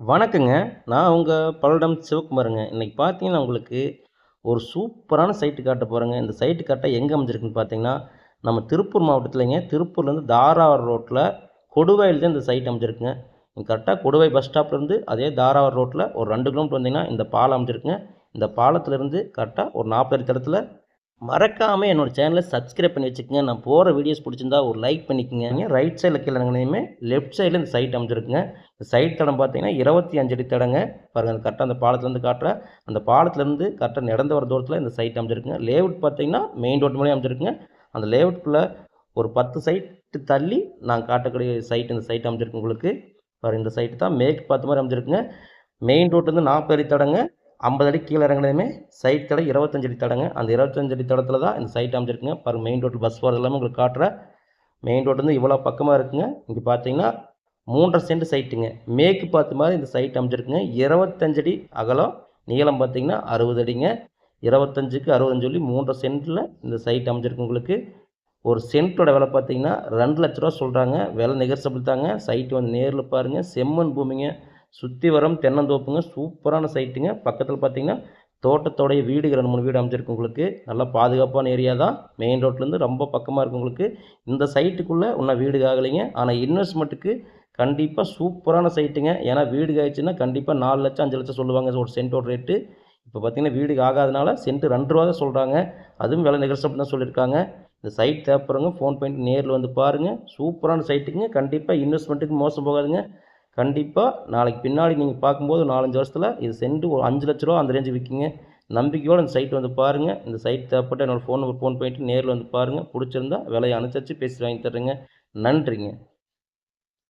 வணக்கங்க. நான் உங்க பல்லடம் சிவகுமாருங்க. இன்னைக்கு பார்த்தீங்கன்னா, உங்களுக்கு ஒரு சூப்பரான சைட்டு காட்டப் போறேங்க. இந்த சைட்டு கரெக்ட்டா எங்க அமைஞ்சிருக்குன்னு பார்த்தீங்கன்னா, நம்ம திருப்பூர் மாவட்டத்திலங்க. திருப்பூர்லேருந்து தாராவரம் ரோட்ல கொடுவாயில் தான் இந்த சைட் அமைஞ்சிருக்குங்க. கரெக்ட்டா கொடுவாய் பஸ் ஸ்டாப்லேருந்து அதே தாராவரம் ரோட்ல ஒரு 2 கிலோமீட்டர் வந்தீங்கன்னா, இந்த பாலம் அமைஞ்சிருக்குங்க. இந்த பாலத்திலிருந்து கரெக்ட்டா ஒரு 40 அடி தூரத்தில மறக்காம என்னோட சேனலை சப்ஸ்கிரைப் பண்ணி வச்சுக்கங்க. நான் போடுற வீடியோஸ் பிடிச்சிருந்தா ஒரு லைக் பண்ணிக்கங்க. ரைட் சைடில் கீழே இறங்குனதுமே லெஃப்ட் சைடில் இந்த சைட் அமைஞ்சிருக்குங்க. இந்த சைட் தடம் பார்த்தீங்கன்னா 25 அடி தடங்க. பாருங்கள் கரெக்டாக அந்த பாலத்துலேருந்து காட்டுறேன். அந்த பாலத்துலேருந்து கரெக்டாக நடந்து வர தூரத்தில் இந்த சைட் அமைஞ்சிருக்குங்க. லேஅவுட் பார்த்தீங்கன்னா மெயின் ரோட்டு மேலே அமைஞ்சிருக்குங்க. அந்த லேஅவுட்டுக்குள்ளே ஒரு 10 சைட்டு தள்ளி நான் காட்டக்கூடிய சைட் இந்த சைட் அமைஞ்சிருக்கு உங்களுக்கு. பாருங்கள் இந்த சைட்டு தான் மேற்கு பார்த்த மாதிரி அமைஞ்சிருக்குங்க. மெயின் ரோட்லேருந்து 40 அடி தடங்க. 50 அடி கீழே இறங்குனதுமே சைட் தடம் 25 அடி தடங்க. அந்த 25 அடி தடத்தில் தான் இந்த சைட் அமைஞ்சிருக்குங்க. பாருங்கள் மெயின் ரோட்டில் பஸ் போகிறது எல்லாமே உங்களுக்கு காட்டுறேன். மெயின் ரோட்லேருந்து இவ்வளோ பக்கமாக இருக்குங்க. இங்கே பார்த்தீங்கன்னா 3.5 சென்ட் சைட்டுங்க. மேற்கு பார்த்த மாதிரி இந்த சைட் அமைஞ்சிருக்குங்க. 25 அடி அகலம், நீளம் பார்த்தீங்கன்னா 60 அடிங்க. 25க்கு 60ன்னு சொல்லி 3.5 சென்ட்டில் இந்த சைட் அமைஞ்சிருக்கு உங்களுக்கு. ஒரு சென்ட்டோட விலை பார்த்தீங்கன்னா 2 லட்ச ரூபா சொல்கிறாங்க. விலை நெகோசியபிள் தாங்க. சைட்டு வந்து நேரில் பாருங்கள். செம்மண் பூமிங்க. சுற்றி வரும் தென்னந்தோப்புங்க. சூப்பரான சைட்டுங்க. பக்கத்தில் பார்த்தீங்கன்னா தோட்டத்தோடைய வீடுகள் 2, 3 வீடு அமைஞ்சிருக்கு உங்களுக்கு. நல்லா பாதுகாப்பான ஏரியா தான். மெயின் ரோட்லேருந்து ரொம்ப பக்கமாக இருக்குது உங்களுக்கு. இந்த சைட்டுக்குள்ளே இன்னும் வீடு ஆகலைங்க. ஆனால் இன்வெஸ்ட்மெண்ட்டுக்கு கண்டிப்பாக சூப்பரான சைட்டுங்க. ஏன்னா வீடு ஆயிடுச்சுன்னா கண்டிப்பாக 4 லட்சம் 5 லட்சம் சொல்லுவாங்க ஒரு சென்ட்டோட ரேட்டு. இப்போ பார்த்தீங்கன்னா வீடு ஆகாதனால சென்ட் 2 ரூபா தான் சொல்கிறாங்க. அதுவும் விலை நெகோசியபிள் தான் சொல்லியிருக்காங்க. இந்த சைட் தேவைப்படுறவங்க ஃபோன் பண்ணிட்டு நேரில் வந்து பாருங்கள். சூப்பரான சைட்டுங்க. கண்டிப்பாக இன்வெஸ்ட்மெண்ட்டுக்கு மோசம் போகாதுங்க. கண்டிப்பாக நாளைக்கு பின்னாடி நீங்கள் பார்க்கும்போது 4, 5 வருஷத்தில் இது சென்ட் ஒரு 5 லட்ச ரூபா அந்த ரேஞ்சு விற்கிங்க. நம்பிக்கையோடு இந்த சைட் வந்து பாருங்கள். இந்த சைட் தேவைப்பட்ட என்னோடய ஃபோன் நம்பர் ஃபோன் பண்ணிட்டு நேரில் வந்து பாருங்கள். பிடிச்சிருந்தா விலையை அனுசரித்து பேசி வாங்கி தர்றேங்க. நன்றிங்க.